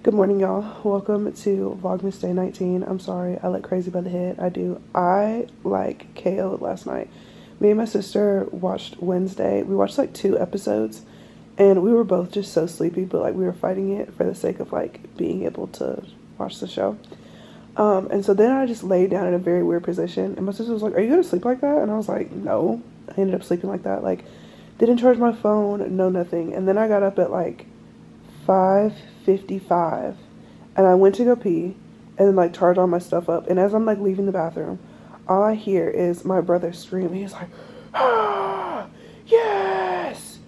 Good morning, y'all. Welcome to Vlogmas Day 19. I'm sorry, I look crazy by the head. I do. I like KO'd last night. Me and my sister watched Wednesday. We watched like 2 episodes and we were both just so sleepy, but like we were fighting it for the sake of like being able to watch the show. And so then I just laid down in a very weird position and my sister was like, "Are you gonna sleep like that?" And I was like, "No." I ended up sleeping like that. Like, didn't charge my phone, no nothing. And then I got up at like 5:55 and I went to go pee and then like charge all my stuff up, and as I'm like leaving the bathroom, all I hear is my brother scream. He's like, "Ah, yes!"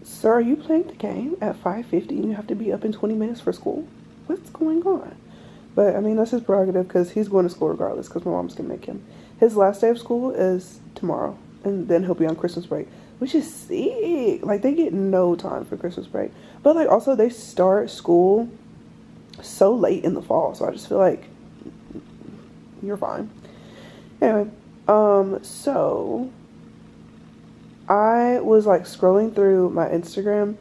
Sir, are you playing the game at 5:50 and you have to be up in 20 minutes for school? What's going on? But I mean, that's his prerogative because he's going to school regardless because my mom's gonna make him. His last day of school is tomorrow, and then he'll be on Christmas break, which is sick. Like, they get no time for Christmas break. But like also they start school so late in the fall, so I just feel like you're fine. Anyway, so I was like scrolling through my Instagram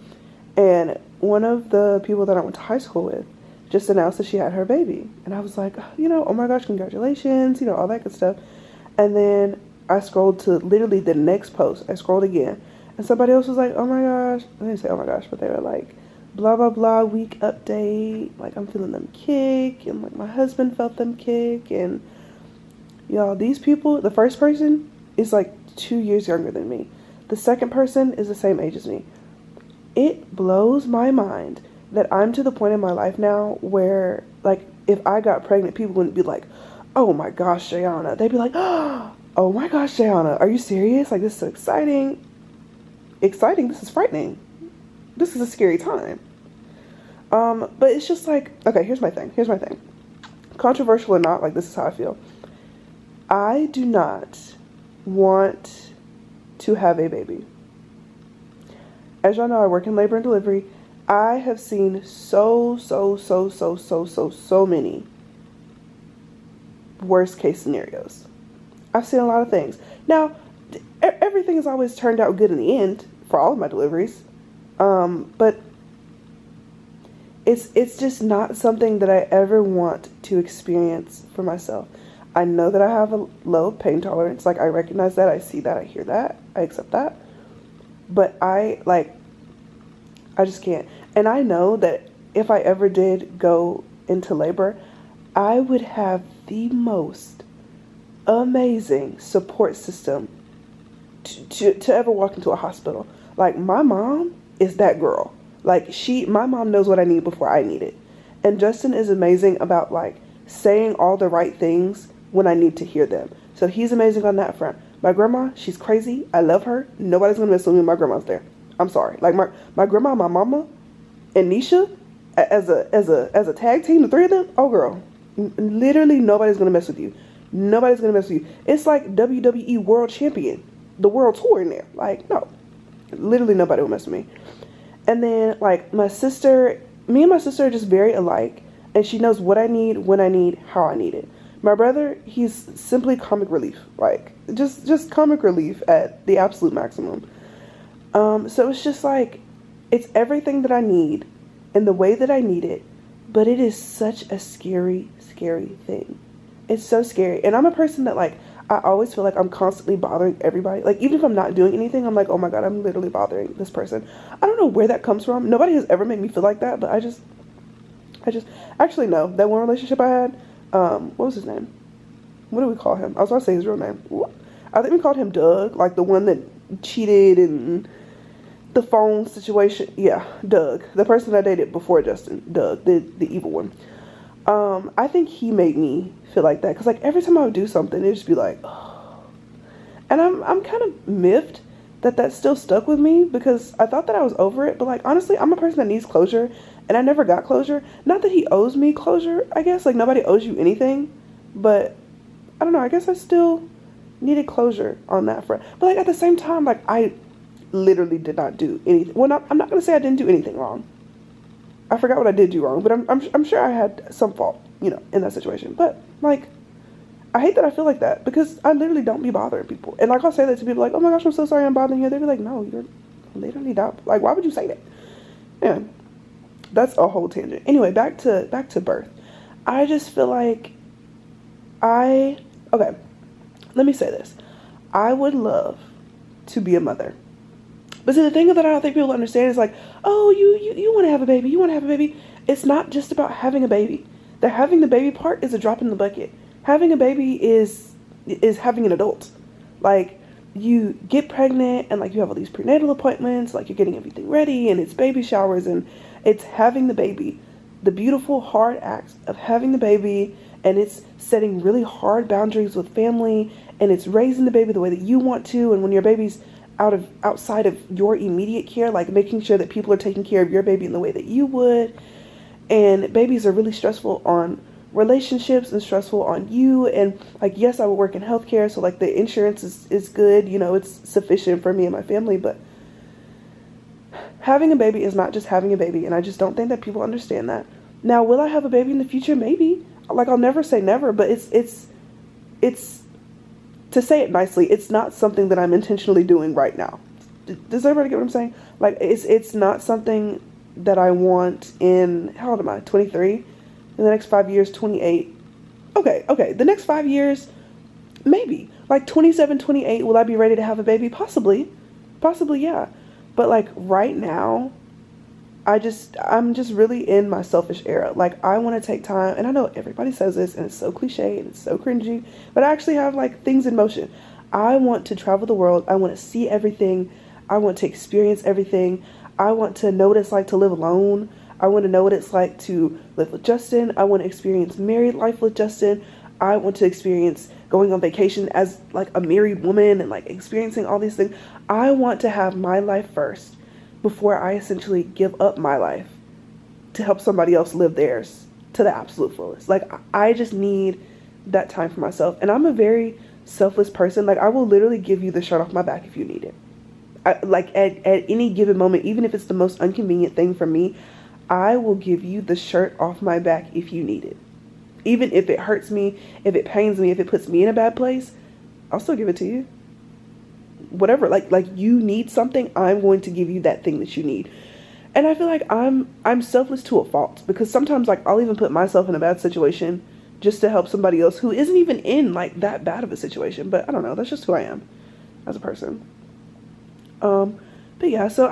and one of the people that I went to high school with just announced that she had her baby. And I was like, oh my gosh, congratulations, all that good stuff. And then I scrolled to literally the next post. I scrolled again and somebody else was like, "Oh my gosh," I didn't say "oh my gosh," but they were like, "Blah blah blah week update, like I'm feeling them kick," and like my husband felt them kick. And y'all, these people, the first person is like 2 years younger than me, the second person is the same age as me. It blows my mind that I'm to the point in my life now where like if I got pregnant, people wouldn't be like, "Oh my gosh, Jayuanna." They'd be like, "Oh my gosh, Jayuanna, are you serious? Like, this is so exciting." Exciting, this is frightening. This is a scary time. But it's just like, okay, here's my thing. Controversial or not, like, this is how I feel. I do not want to have a baby. As y'all know, I work in labor and delivery. I have seen so many worst case scenarios. I've seen a lot of things. Now, everything has always turned out good in the end for all of my deliveries. But it's just not something that I ever want to experience for myself. I know that I have a low pain tolerance. Like, I recognize that, I see that, I hear that, I accept that. But I just can't. And I know that if I ever did go into labor, I would have the most amazing support system to ever walk into a hospital. Like, my mom is that girl. Like, my mom knows what I need before I need it. And Justin is amazing about like saying all the right things when I need to hear them. So he's amazing on that front. My grandma, she's crazy. I love her. Nobody's gonna mess with me when my grandma's there. I'm sorry. Like, my grandma, my mama, and Nisha as a tag team, the 3 of them. Oh girl, literally nobody's gonna mess with you. Nobody's gonna mess with you. It's like WWE World Champion, the world tour in there. Like, no, literally nobody will mess with me. And then like my sister, me and my sister are just very alike, and she knows what I need, when I need, how I need it. My brother, he's simply comic relief, like just comic relief at the absolute maximum. So it's just like, it's everything that I need in the way that I need it, but it is such a scary thing. It's so scary. And I'm a person that like, I always feel like I'm constantly bothering everybody. Like, even if I'm not doing anything, I'm like, oh my God, I'm literally bothering this person. I don't know where that comes from. Nobody has ever made me feel like that, but I just actually, no, that one relationship I had, what was his name? What do we call him? I was about to say his real name. I think we called him Doug, like the one that cheated and the phone situation. Yeah, Doug, the person I dated before Justin. Doug, the evil one. I think he made me feel like that, because like every time I would do something, it'd just be like, oh. And I'm kind of miffed that still stuck with me, because I thought that I was over it, but like honestly, I'm a person that needs closure, and I never got closure. Not that he owes me closure, I guess, like nobody owes you anything, but I don't know, I guess I still needed closure on that front. But like at the same time, like I literally did not do anything. Well, I'm not gonna say I didn't do anything wrong. I forgot what I did do wrong, but I'm sure I had some fault, in that situation. But like, I hate that I feel like that, because I literally don't be bothering people. And like, I'll say that to people like, "Oh my gosh, I'm so sorry I'm bothering you." They'll be like, "No, you're literally not." Like, why would you say that? Anyway, that's a whole tangent. Anyway, back to birth. I just feel like okay, let me say this. I would love to be a mother. But see, the thing that I don't think people understand is like, oh, you want to have a baby. You want to have a baby. It's not just about having a baby. The having the baby part is a drop in the bucket. Having a baby is having an adult. Like, you get pregnant and like you have all these prenatal appointments, like you're getting everything ready and it's baby showers and it's having the baby. The beautiful hard act of having the baby, and it's setting really hard boundaries with family, and it's raising the baby the way that you want to. And when your baby's outside of your immediate care, like making sure that people are taking care of your baby in the way that you would. And babies are really stressful on relationships and stressful on you. And like, yes, I would work in healthcare, so like the insurance is good, you know, it's sufficient for me and my family, but having a baby is not just having a baby, and I just don't think that people understand that. Now, will I have a baby in the future? Maybe. Like, I'll never say never, but it's to say it nicely, it's not something that I'm intentionally doing right now. Does everybody get what I'm saying? Like, it's not something that I want in, how old am I? 23? In the next 5 years, 28. Okay. The next 5 years, maybe. Like 27, 28, will I be ready to have a baby? Possibly, yeah. But like right now, I'm just really in my selfish era. Like, I want to take time, and I know everybody says this and it's so cliche and it's so cringy, but I actually have like things in motion. I want to travel the world. I want to see everything. I want to experience everything. I want to know what it's like to live alone. I want to know what it's like to live with Justin. I want to experience married life with Justin. I want to experience going on vacation as like a married woman and like experiencing all these things. I want to have my life first before I essentially give up my life to help somebody else live theirs to the absolute fullest. Like, I just need that time for myself. And I'm a very selfless person. Like, I will literally give you the shirt off my back if you need it. Like at any given moment, even if it's the most inconvenient thing for me, I will give you the shirt off my back if you need it. Even if it hurts me, if it pains me, if it puts me in a bad place, I'll still give it to you. Whatever, like you need something, I'm going to give you that thing that you need. And I feel like I'm selfless to a fault, because sometimes like I'll even put myself in a bad situation just to help somebody else who isn't even in like that bad of a situation. But I don't know, that's just who I am as a person. But yeah, so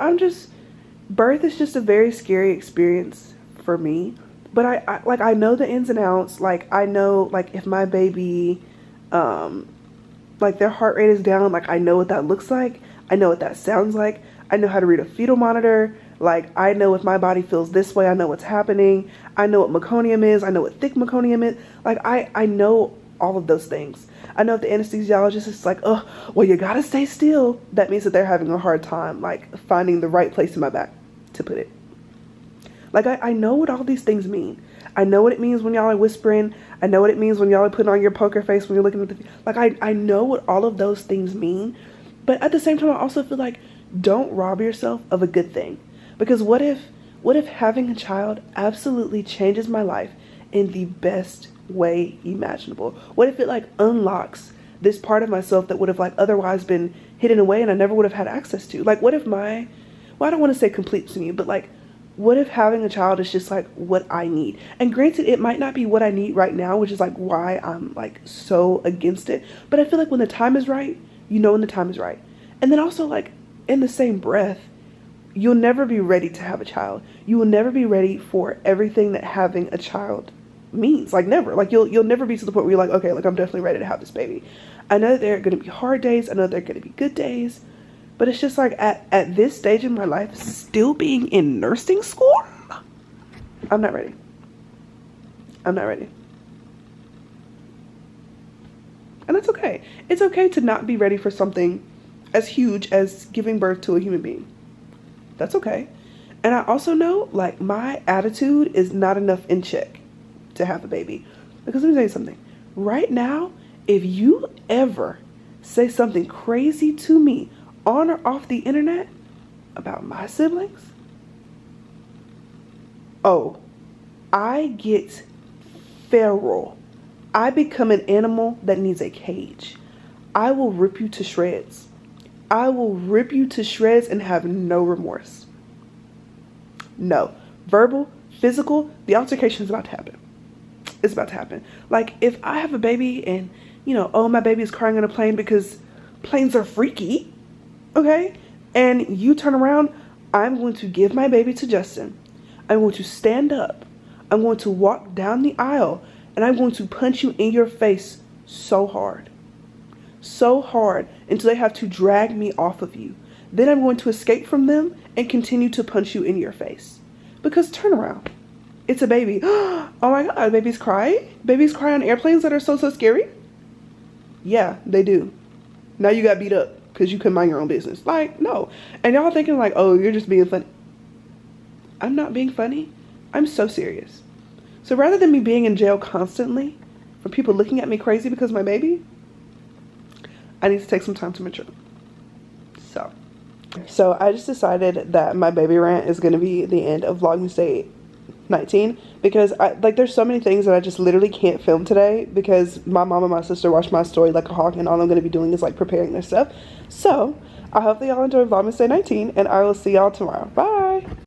birth is just a very scary experience for me. But I know the ins and outs. Like, I know, like, if my baby, like, their heart rate is down, like, I know what that looks like. I know what that sounds like. I know how to read a fetal monitor. Like, I know if my body feels this way, I know what's happening. I know what meconium is. I know what thick meconium is. Like, I know all of those things. I know if the anesthesiologist is like, oh, well, you gotta stay still, that means that they're having a hard time, like, finding the right place in my back to put it. Like, I know what all these things mean. I know what it means when y'all are whispering. I know what it means when y'all are putting on your poker face when you're looking at the... Like, I know what all of those things mean. But at the same time, I also feel like, don't rob yourself of a good thing. Because what if having a child absolutely changes my life in the best way imaginable? What if it, like, unlocks this part of myself that would have, like, otherwise been hidden away and I never would have had access to? Like, what if I don't want to say completes me, but, like, what if having a child is just like what I need? And granted, it might not be what I need right now, which is like why I'm like so against it. But I feel like when the time is right, you know when the time is right. And then also, like, in the same breath, you'll never be ready to have a child. You will never be ready for everything that having a child means. Like, never. Like, you'll never be to the point where you're like, okay, like, I'm definitely ready to have this baby. I know that there are going to be hard days. I know there are going to be good days. But it's just like at this stage in my life, still being in nursing school, I'm not ready. I'm not ready. And that's okay. It's okay to not be ready for something as huge as giving birth to a human being. That's okay. And I also know, like, my attitude is not enough in check to have a baby. Because let me tell you something. Right now, if you ever say something crazy to me on or off the internet about my siblings, oh, I get feral. I become an animal that needs a cage. I will rip you to shreds. I will rip you to shreds and have no remorse. No. Verbal, physical, the altercation is about to happen. It's about to happen. Like, if I have a baby and, you know, oh, my baby is crying on a plane because planes are freaky, okay? And you turn around, I'm going to give my baby to Justin. I'm going to stand up. I'm going to walk down the aisle, and I'm going to punch you in your face so hard until they have to drag me off of you. Then I'm going to escape from them and continue to punch you in your face. Because turn around. It's a baby. Oh my God, babies cry? Babies cry on airplanes that are so scary? Yeah, they do. Now you got beat up because you couldn't mind your own business. Like, no. And y'all thinking like, oh, you're just being funny. I'm not being funny. I'm so serious. So rather than me being in jail constantly for people looking at me crazy because of my baby, I need to take some time to mature. So I just decided that my baby rant is going to be the end of Vlogmas Day 19 because there's so many things that I just literally can't film today because my mom and my sister watched my story like a hawk, and all I'm going to be doing is like preparing their stuff. So I hope that y'all enjoy Vlogmas Day 19, and I will see y'all tomorrow. Bye.